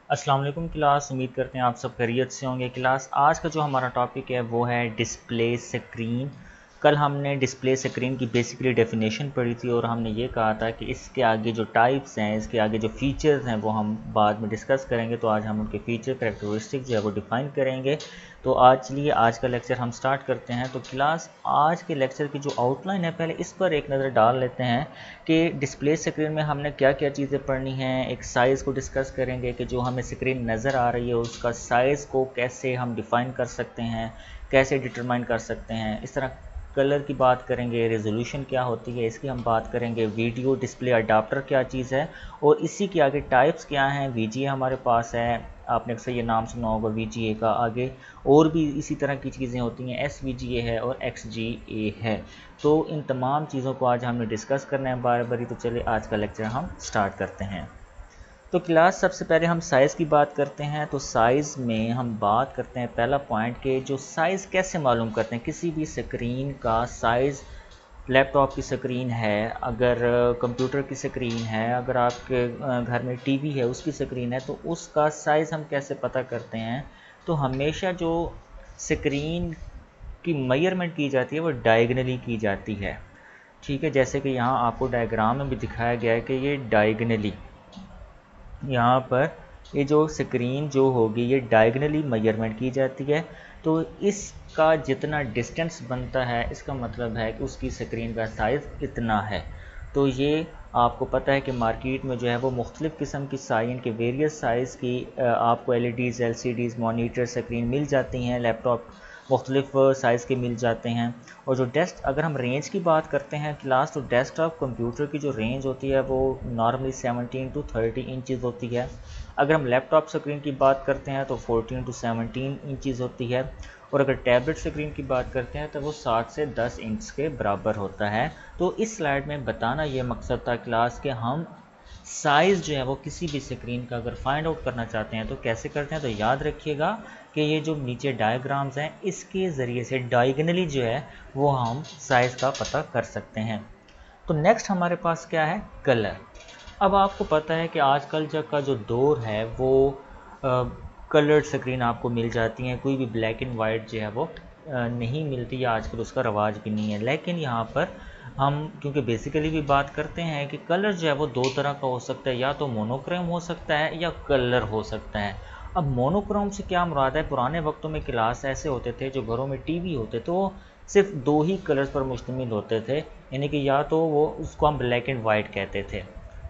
अस्सलाम वालेकुम क्लास। उम्मीद करते हैं आप सब खैरियत से होंगे। क्लास आज का जो हमारा टॉपिक है वो है डिस्प्ले स्क्रीन। कल हमने डिस्प्ले स्क्रीन की बेसिकली डेफिनेशन पढ़ी थी और हमने ये कहा था कि इसके आगे जो टाइप्स हैं, इसके आगे जो फीचर्स हैं वो हम बाद में डिस्कस करेंगे। तो आज हम उनके फीचर करैक्टरिस्टिक जो है वो डिफ़ाइन करेंगे। तो आज चलिए आज का लेक्चर हम स्टार्ट करते हैं। तो क्लास आज के लेक्चर की जो आउटलाइन है पहले इस पर एक नज़र डाल लेते हैं कि डिस्प्ले स्क्रीन में हमने क्या क्या चीज़ें पढ़नी हैं। एक साइज़ को डिस्कस करेंगे कि जो हमें स्क्रीन नज़र आ रही है उसका साइज़ को कैसे हम डिफ़ाइन कर सकते हैं, कैसे डिटरमाइन कर सकते हैं। इस तरह कलर की बात करेंगे, रेजोल्यूशन क्या होती है इसकी हम बात करेंगे, वीडियो डिस्प्ले अडाप्टर क्या चीज़ है और इसी के आगे टाइप्स क्या हैं। वीजीए हमारे पास है, आपने अक्सर ये नाम सुना होगा वीजीए का। आगे और भी इसी तरह की चीज़ें होती हैं, एसवीजीए है और एक्सजीए है। तो इन तमाम चीज़ों को आज हमने डिस्कस करना है बार बारी। तो चलिए आज का लेक्चर हम स्टार्ट करते हैं। तो क्लास सबसे पहले हम साइज़ की बात करते हैं। तो साइज़ में हम बात करते हैं पहला पॉइंट के जो साइज़ कैसे मालूम करते हैं किसी भी स्क्रीन का साइज़। लैपटॉप की स्क्रीन है, अगर कंप्यूटर की स्क्रीन है, अगर आपके घर में टीवी है उसकी स्क्रीन है, तो उसका साइज़ हम कैसे पता करते हैं। तो हमेशा जो स्क्रीन की मेजरमेंट की जाती है वो डायगनली की जाती है। ठीक है, जैसे कि यहाँ आपको डायग्राम में भी दिखाया गया है कि ये डायगनली यहाँ पर ये जो स्क्रीन जो होगी ये डायगनली मेजरमेंट की जाती है। तो इसका जितना डिस्टेंस बनता है इसका मतलब है कि उसकी स्क्रीन का साइज़ इतना है। तो ये आपको पता है कि मार्केट में जो है वो मुख्तलिफ़ किस्म की साइन के वेरियस साइज़ की आपको एलईडीज़, एलसीडीज़, मॉनिटर, स्क्रीन मिल जाती हैं। लैपटॉप मुख्तलिफ साइज़ के मिल जाते हैं। और जो अगर हम रेंज की बात करते हैं क्लास, तो डेस्कटॉप कंप्यूटर की जो रेंज होती है वो नॉर्मली 17 टू 30 इंचज़ होती है। अगर हम लैपटॉप स्क्रीन की बात करते हैं तो 14 टू 17 इंचज़ होती है। और अगर टैबलेट स्क्रीन की बात करते हैं तो वो 7 से 10 इंच के बराबर होता है। तो इस स्लाइड में बताना ये मकसद था क्लास के हम साइज़ जो है वो किसी भी स्क्रीन का अगर फाइंड आउट करना चाहते हैं तो कैसे करते हैं। तो याद रखिएगा कि ये जो नीचे डायग्राम्स हैं इसके ज़रिए से डायगनली जो है वो हम साइज़ का पता कर सकते हैं। तो नेक्स्ट हमारे पास क्या है, कलर। अब आपको पता है कि आजकल का जो दौर है वो कलर्ड स्क्रीन आपको मिल जाती हैं। कोई भी ब्लैक एंड वाइट जो है वो नहीं मिलती, या आजकल उसका रवाज भी नहीं है। लेकिन यहाँ पर हम क्योंकि बेसिकली भी बात करते हैं कि कलर जो है वो दो तरह का हो सकता है, या तो मोनोक्रोम हो सकता है या कलर हो सकता है। अब मोनोक्रोम से क्या मुराद है, पुराने वक्तों में क्लास ऐसे होते थे जो घरों में टीवी होते तो सिर्फ दो ही कलर्स पर मुश्तमिल होते थे, यानी कि या तो वो उसको हम ब्लैक एंड वाइट कहते थे।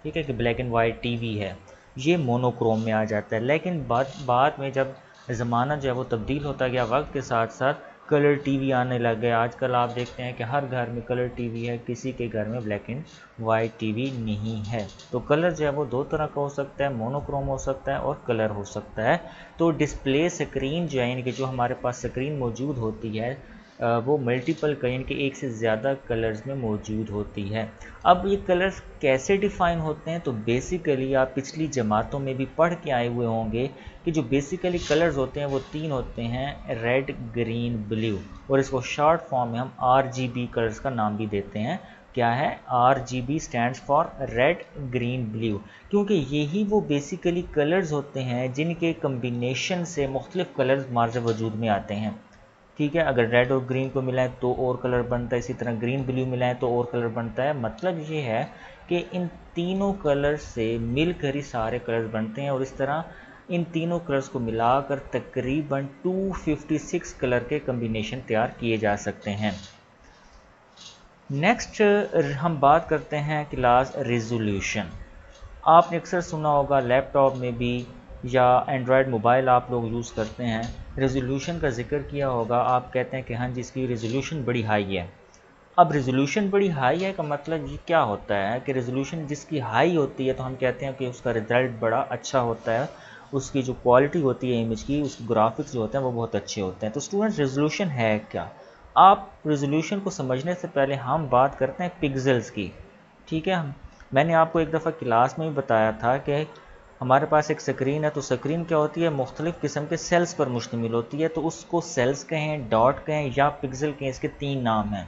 ठीक है कि ब्लैक एंड वाइट टीवी है, ये मोनोक्रोम में आ जाता है। लेकिन बाद में जब ज़माना जो है वो तब्दील होता गया वक्त के साथ साथ, कलर टीवी आने लग गए। आजकल आप देखते हैं कि हर घर में कलर टीवी है, किसी के घर में ब्लैक एंड वाइट टीवी नहीं है। तो कलर जो है वो दो तरह का हो सकता है, मोनोक्रोम हो सकता है और कलर हो सकता है। तो डिस्प्ले स्क्रीन जो है, यानी कि जो हमारे पास स्क्रीन मौजूद होती है वो मल्टीपल यानी कि एक से ज़्यादा कलर्स में मौजूद होती है। अब ये कलर्स कैसे डिफ़ाइन होते हैं, तो बेसिकली आप पिछली जमातों में भी पढ़ के आए हुए होंगे कि जो बेसिकली कलर्स होते हैं वो तीन होते हैं, रेड, ग्रीन, ब्लू। और इसको शॉर्ट फॉर्म में हम RGB कलर्स का नाम भी देते हैं। क्या है, RGB stands for red, green, blue. क्योंकि यही वो बेसिकली कलर्स होते हैं जिनके कम्बिनेशन से मुख्तलिफ कलर्स मार्ज वजूद में आते हैं। ठीक है, अगर रेड और ग्रीन को मिलाएं तो और कलर बनता है, इसी तरह ग्रीन ब्लू मिलाएं तो और कलर बनता है। मतलब ये है कि इन तीनों कलर से मिलकर ही सारे कलर्स बनते हैं और इस तरह इन तीनों कलर्स को मिलाकर तकरीबन 256 कलर के कम्बिनेशन तैयार किए जा सकते हैं। नेक्स्ट हम बात करते हैं क्लास रेजोल्यूशन। आपने अक्सर सुना होगा लैपटॉप में भी या एंड्रॉयड मोबाइल आप लोग यूज़ करते हैं, रेजोल्यूशन का जिक्र किया होगा। आप कहते हैं कि हाँ जी इसकी रेजोल्यूशन बड़ी हाई है। अब रेजोल्यूशन बड़ी हाई है का मतलब ये क्या होता है कि रेजोल्यूशन जिसकी हाई होती है तो हम कहते हैं कि उसका रिज़ल्ट बड़ा अच्छा होता है, उसकी जो क्वालिटी होती है इमेज की, उसके ग्राफिक्स जो होते हैं वो बहुत अच्छे होते हैं। तो स्टूडेंट्स रेजोल्यूशन है क्या। आप रेजोल्यूशन को समझने से पहले हम बात करते हैं पिक्सेल्स की। ठीक है, मैंने आपको एक दफ़ा क्लास में भी बताया था कि हमारे पास एक स्क्रीन है, तो स्क्रीन क्या होती है, मुख्तलिफ़ किस्म के सेल्स पर मुश्तमिल होती है। तो उसको सेल्स कहें, डॉट कहें या पिक्सल कहें, इसके तीन नाम हैं।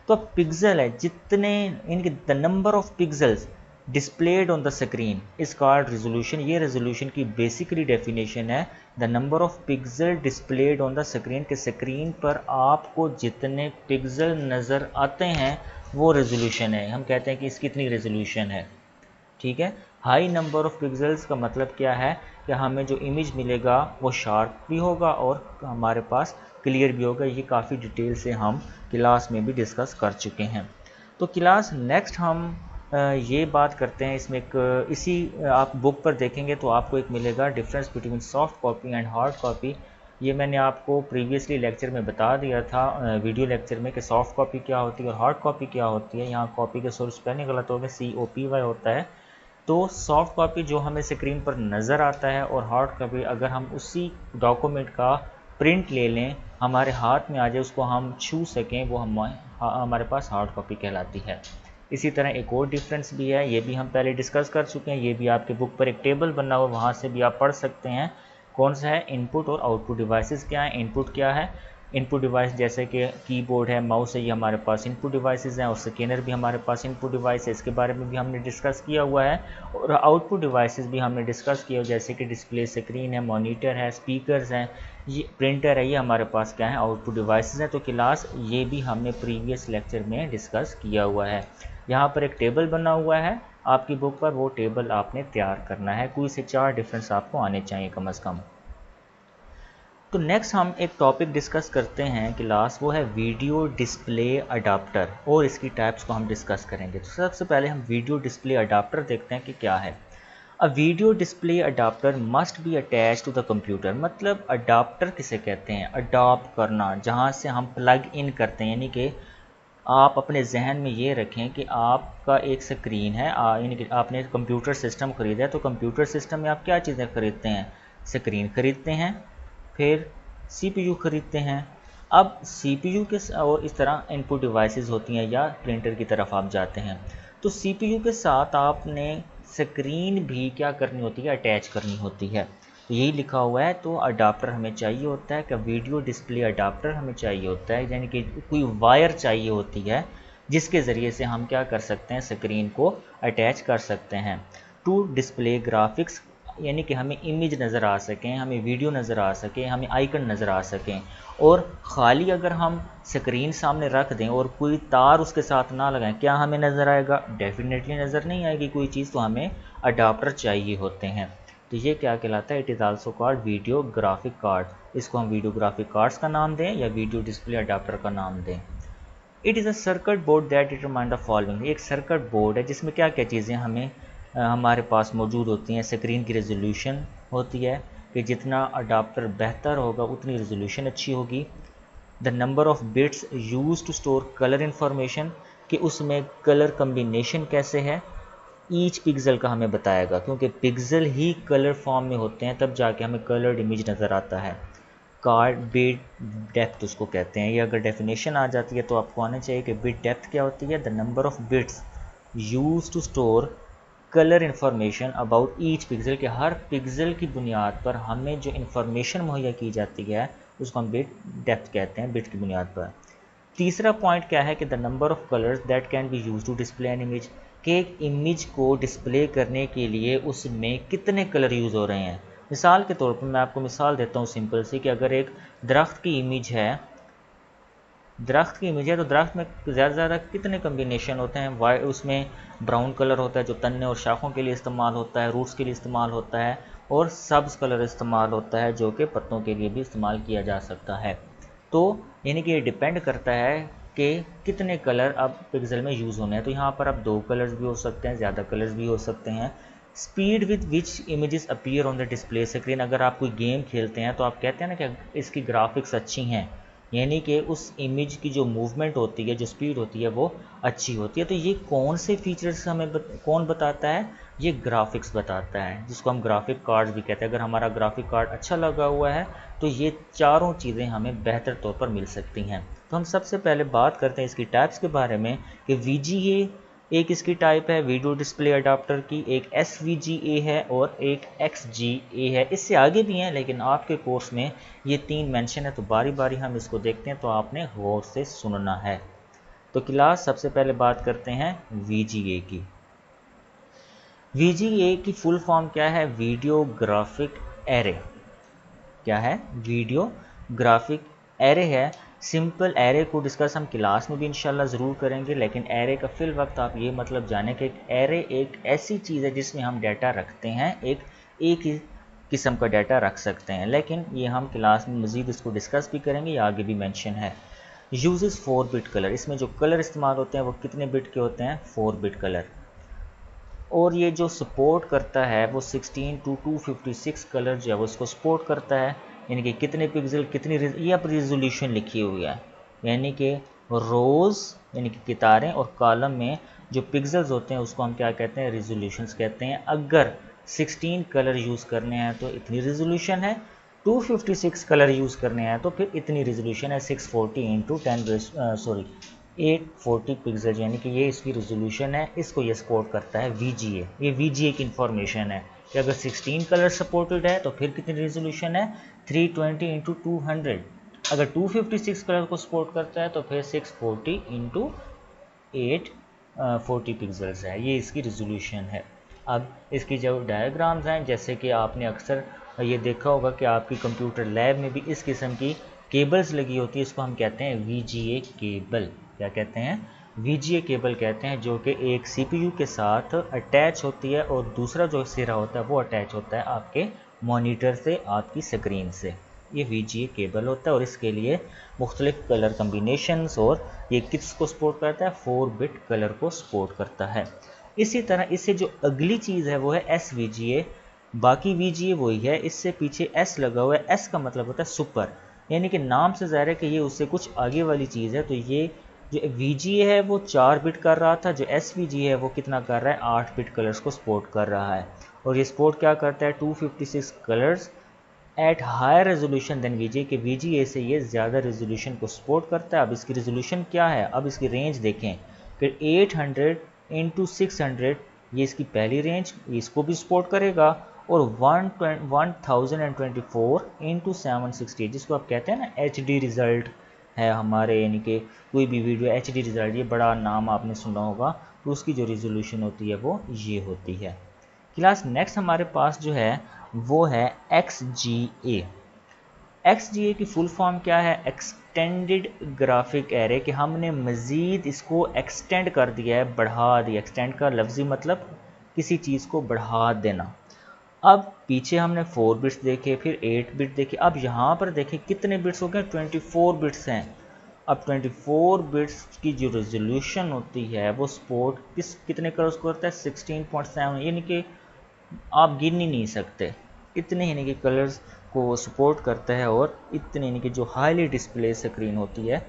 तो अब पिक्सल है जितने, इनके the number of pixels displayed on the screen is called resolution. ये रेजोल्यूशन की बेसिकली डेफिनेशन है the number of pixel displayed on the screen, के स्क्रीन पर आपको जितने पिक्सल नज़र आते हैं वो रेजोल्यूशन है। हम कहते हैं कि इसकी इतनी रेजोल्यूशन है, ठीक है। हाई नंबर ऑफ पिक्सल्स का मतलब क्या है कि हमें जो इमेज मिलेगा वो शार्प भी होगा और हमारे पास क्लियर भी होगा। ये काफ़ी डिटेल से हम क्लास में भी डिस्कस कर चुके हैं। तो क्लास नेक्स्ट हम ये बात करते हैं इसमें एक इसी आप बुक पर देखेंगे तो आपको एक मिलेगा difference between soft copy and hard copy. ये मैंने आपको प्रीवियसली लेक्चर में बता दिया था वीडियो लेक्चर में कि सॉफ्ट कॉपी क्या होती है और हार्ड कॉपी क्या होती है। यहाँ कॉपी के सोर्स स्पेलिंग गलत हो गया, COPY होता है। तो सॉफ्ट कॉपी जो हमें स्क्रीन पर नज़र आता है और हार्ड कॉपी अगर हम उसी डॉक्यूमेंट का प्रिंट ले लें, हमारे हाथ में आ जाए, उसको हम छू सकें, वो हमारे पास हार्ड कॉपी कहलाती है। इसी तरह एक और डिफरेंस भी है, ये भी हम पहले डिस्कस कर चुके हैं। ये भी आपके बुक पर एक टेबल बना हुआ, वहाँ से भी आप पढ़ सकते हैं। कौन सा है? इनपुट और आउटपुट डिवाइसेस क्या है। इनपुट क्या है? इनपुट डिवाइस जैसे कि कीबोर्ड है, माउस है, ये हमारे पास इनपुट डिवाइसेस हैं और स्कैनर भी हमारे पास इनपुट डिवाइस है, इसके बारे में भी हमने डिस्कस किया हुआ है। और आउटपुट डिवाइसेस भी हमने डिस्कस किया, जैसे कि डिस्प्ले स्क्रीन है, मॉनिटर है, स्पीकर्स हैं, ये प्रिंटर है, ये हमारे पास क्या है? आउटपुट डिवाइसेस हैं। तो क्लास ये भी हमने प्रीवियस लेक्चर में डिस्कस किया हुआ है। यहाँ पर एक टेबल बना हुआ है आपकी बुक पर, वो टेबल आपने तैयार करना है। कोई से 4 डिफरेंस आपको आने चाहिए कम से कम। तो नेक्स्ट हम एक टॉपिक डिस्कस करते हैं क्लास, वो है वीडियो डिस्प्ले अडाप्टर और इसकी टाइप्स को हम डिस्कस करेंगे। तो सबसे पहले हम वीडियो डिस्प्ले अडाप्टर देखते हैं कि क्या है। A video display adapter must be attach to the computer. मतलब अडाप्टर किसे कहते हैं? अडॉप्ट करना, जहाँ से हम प्लग इन करते हैं। यानी कि आप अपने जहन में ये रखें कि आपका एक स्क्रीन है, यानी कि आपने कंप्यूटर सिस्टम ख़रीदा है। तो कंप्यूटर सिस्टम में आप क्या चीज़ें ख़रीदते हैं? स्क्रीन ख़रीदते हैं, फिर CPU ख़रीदते हैं। अब CPU के और इस तरह इनपुट डिवाइसेस होती हैं या प्रिंटर की तरफ आप जाते हैं। तो CPU के साथ आपने स्क्रीन भी क्या करनी होती है? अटैच करनी होती है। तो यही लिखा हुआ है। तो अडाप्टर हमें चाहिए होता है कि वीडियो डिस्प्ले अडाप्टर हमें चाहिए होता है, यानी कि कोई वायर चाहिए होती है जिसके ज़रिए से हम क्या कर सकते हैं? स्क्रीन को अटैच कर सकते हैं। टू डिस्प्ले ग्राफिक्स, यानी कि हमें इमेज नज़र आ सकें, हमें वीडियो नज़र आ सके, हमें आइकन नज़र आ सकें। और ख़ाली अगर हम स्क्रीन सामने रख दें और कोई तार उसके साथ ना लगाएं, क्या हमें नज़र आएगा? डेफिनेटली नज़र नहीं आएगी कोई चीज़। तो हमें अडाप्टर चाहिए होते हैं। तो ये क्या कहलाता है? It is also called video graphic card. इसको हम वीडियो ग्राफिक कार्ड्स का नाम दें या वीडियो डिस्प्ले अडाप्टर का नाम दें। It is a circuit board that determine the following. एक सर्किट बोर्ड है जिसमें क्या क्या चीज़ें हमें हमारे पास मौजूद होती हैं। स्क्रीन की रेजोल्यूशन होती है कि जितना अडाप्टर बेहतर होगा उतनी रेजोल्यूशन अच्छी होगी। The number of bits use to store colour information, कि उसमें कलर कम्बिनेशन कैसे है, ईच पिक्सल का हमें बताएगा, क्योंकि पिक्सल ही कलर फॉर्म में होते हैं, तब जाके हमें कलर्ड इमेज नज़र आता है। कार्ड बिट डेप्थ उसको कहते हैं। ये अगर डेफिनेशन आ जाती है तो आपको आना चाहिए कि बिट डेप्थ क्या होती है? The number of bits use to store colour information about each pixel, के हर पिक्सल की बुनियाद पर हमें जो इन्फॉर्मेशन मुहैया की जाती है उसको हम बिट डेप्थ कहते हैं, बिट की बुनियाद पर। तीसरा पॉइंट क्या है कि the number of colours that can be use to display an image, कि एक इमेज को डिस्प्ले करने के लिए उसमें कितने कलर यूज़ हो रहे हैं। मिसाल के तौर पर मैं आपको मिसाल देता हूँ सिंपल सी, कि अगर एक दरख्त की इमेज है, तो दरख्त में ज़्यादा से ज़्यादा कितने कम्बिनेशन होते हैं? वाइट, उसमें ब्राउन कलर होता है जो तन्ने और शाखों के लिए इस्तेमाल होता है, रूट्स के लिए इस्तेमाल होता है, और सब्ज़ कलर इस्तेमाल होता है जो कि पत्तों के लिए भी इस्तेमाल किया जा सकता है। तो यानी कि ये डिपेंड करता है कि कितने कलर अब पिक्सल में यूज़ होने हैं। तो यहाँ पर अब 2 कलर्स भी हो सकते हैं, ज़्यादा कलर्स भी हो सकते हैं। Speed with which images appear on the display screen, अगर आप कोई गेम खेलते हैं तो आप कहते हैं ना कि इसकी ग्राफिक्स अच्छी हैं, यानी कि उस इमेज की जो मूवमेंट होती है, जो स्पीड होती है वो अच्छी होती है। तो ये कौन से फीचर्स हमें कौन बताता है? ये ग्राफिक्स बताता है, जिसको हम ग्राफिक कार्ड भी कहते हैं। अगर हमारा ग्राफिक कार्ड अच्छा लगा हुआ है तो ये चारों चीज़ें हमें बेहतर तौर पर मिल सकती हैं। तो हम सबसे पहले बात करते हैं इसकी टाइप्स के बारे में कि VGA एक इसकी टाइप है वीडियो डिस्प्ले अडाप्टर की, एक SVGA है और एक XGA है। इससे आगे भी हैं लेकिन आपके कोर्स में ये 3 मेंशन है, तो बारी बारी हम इसको देखते हैं, तो आपने गौर से सुनना है। तो क्लास सबसे पहले बात करते हैं VGA की। VGA की फुल फॉर्म क्या है? Video graphic array. क्या है? वीडियो ग्राफिक एरे है। सिंपल एरे को डिस्कस हम क्लास में भी इंशाल्लाह ज़रूर करेंगे, लेकिन एरे का फिल वक्त आप ये मतलब जाने कि एरे एक ऐसी चीज़ है जिसमें हम डाटा रखते हैं, एक ही किस्म का डाटा रख सकते हैं, लेकिन ये हम क्लास में मज़ीद इसको डिस्कस भी करेंगे, या आगे भी मेंशन है। यूजेस 4 बिट कलर, इसमें जो कलर इस्तेमाल होते हैं वो कितने बिट के होते हैं? 4 बिट कलर। और ये जो सपोर्ट करता है वो 16 to 256 कलर जो है वो उसको सपोर्ट करता है, यानी कि कितने पिक्सल कितनी, ये अब रेजोल्यूशन लिखी हुई है, यानी कि रोज़ यानी कि कितारें और कॉलम में जो पिक्सल्स होते हैं उसको हम क्या कहते हैं? रेजोल्यूशंस कहते हैं। अगर 16 कलर यूज़ करने हैं तो इतनी रेजोल्यूशन है, 256 कलर यूज़ करने हैं तो फिर इतनी रेजोल्यूशन है, 640 इंटू 840 पिक्सल, यानी कि ये इसकी रेजोल्यूशन है। इसको ये सपोर्ट करता है VGA। ये VGA की इंफॉर्मेशन है कि अगर 16 कलर सपोर्टेड है तो फिर कितनी रेजोल्यूशन है? 320 इंटू 200। अगर 256 कलर को सपोर्ट करता है तो फिर 640 इंटू 840 पिक्सल्स है, ये इसकी रेजोल्यूशन है। अब इसकी जो डायग्राम्स हैं, जैसे कि आपने अक्सर ये देखा होगा कि आपकी कंप्यूटर लैब में भी इस किस्म की केबल्स लगी होती है, इसको हम कहते हैं VGA केबल। क्या कहते हैं? VGA केबल कहते हैं, जो कि एक CPU के साथ अटैच होती है और दूसरा जो सिरा होता है वो अटैच होता है आपके मॉनिटर से, आपकी स्क्रीन से। ये VGA केबल होता है और इसके लिए मुख्तलिफ कलर कम्बिनेशंस, और ये किसको सपोर्ट करता है? 4 बिट कलर को सपोर्ट करता है। इसी तरह इससे जो अगली चीज़ है वो है SVGA। बाकी VGA वही है, इससे पीछे S लगा हुआ है। S का मतलब होता है सुपर, यानी कि नाम से ज़ाहिर है कि ये उससे कुछ आगे वाली चीज़ है। तो ये जो VGA है वो 4 बिट कर रहा था, जो SVGA है वो कितना कर रहा है? 8 बिट कलर्स को सपोर्ट कर रहा है। और ये सपोर्ट क्या करता है? 256 colours at higher resolution than VGA, के VGA से ये ज़्यादा रेजोल्यूशन को सपोर्ट करता है। अब इसकी रेजोल्यूशन क्या है? अब इसकी रेंज देखें कि 800 इंटू 600, ये इसकी पहली रेंज, इसको भी सपोर्ट करेगा, और 1024 इंटू 760, जिसको आप कहते हैं ना HD रिज़ल्ट है हमारे, यानी कि कोई भी वीडियो HD रिज़ल्ट, ये बड़ा नाम आपने सुना होगा, तो उसकी जो रेजोल्यूशन होती है वो ये होती है। क्लास नेक्स्ट हमारे पास जो है वो है XGA। XGA की फुल फॉर्म क्या है? एक्सटेंडेड ग्राफिक एरे, कि हमने मज़ीद इसको एक्सटेंड कर दिया है, बढ़ा दिया। एक्सटेंड का लफ्ज़ी मतलब किसी चीज़ को बढ़ा देना। अब पीछे हमने 4 बिट्स देखे, फिर 8 बिट देखे, अब यहाँ पर देखें कितने बिट्स हो गए? 24 बिट्स हैं। अब 24 बिट्स की जो रेजोल्यूशन होती है वो सपोर्ट कितने कलर्स को करता है? 16.7, यानी कि आप गिन ही नहीं सकते इतने, यानी कि कलर्स को सपोर्ट करता है। और इतने, यानी कि जो हाईली डिस्प्ले स्क्रीन होती है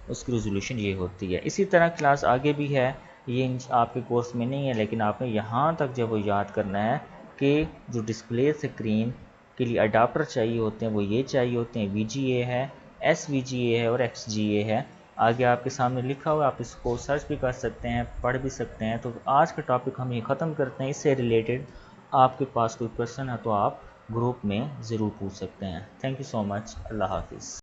उसकी रेजोल्यूशन ये होती है। इसी तरह क्लास आगे भी है, ये आपके कोर्स में नहीं है, लेकिन आपने यहाँ तक जब वो याद करना है कि जो डिस्प्ले स्क्रीन के लिए अडाप्टर चाहिए होते हैं वो ये चाहिए होते हैं, VGA है, SVGA है और XGA है। आगे आपके सामने लिखा हुआ, आप इसको सर्च भी कर सकते हैं, पढ़ भी सकते हैं। तो आज का टॉपिक हम ये ख़त्म करते हैं। इससे रिलेटेड आपके पास कोई क्वेश्चन है तो आप ग्रुप में ज़रूर पूछ सकते हैं। Thank you so much. अल्लाह हाफिज़।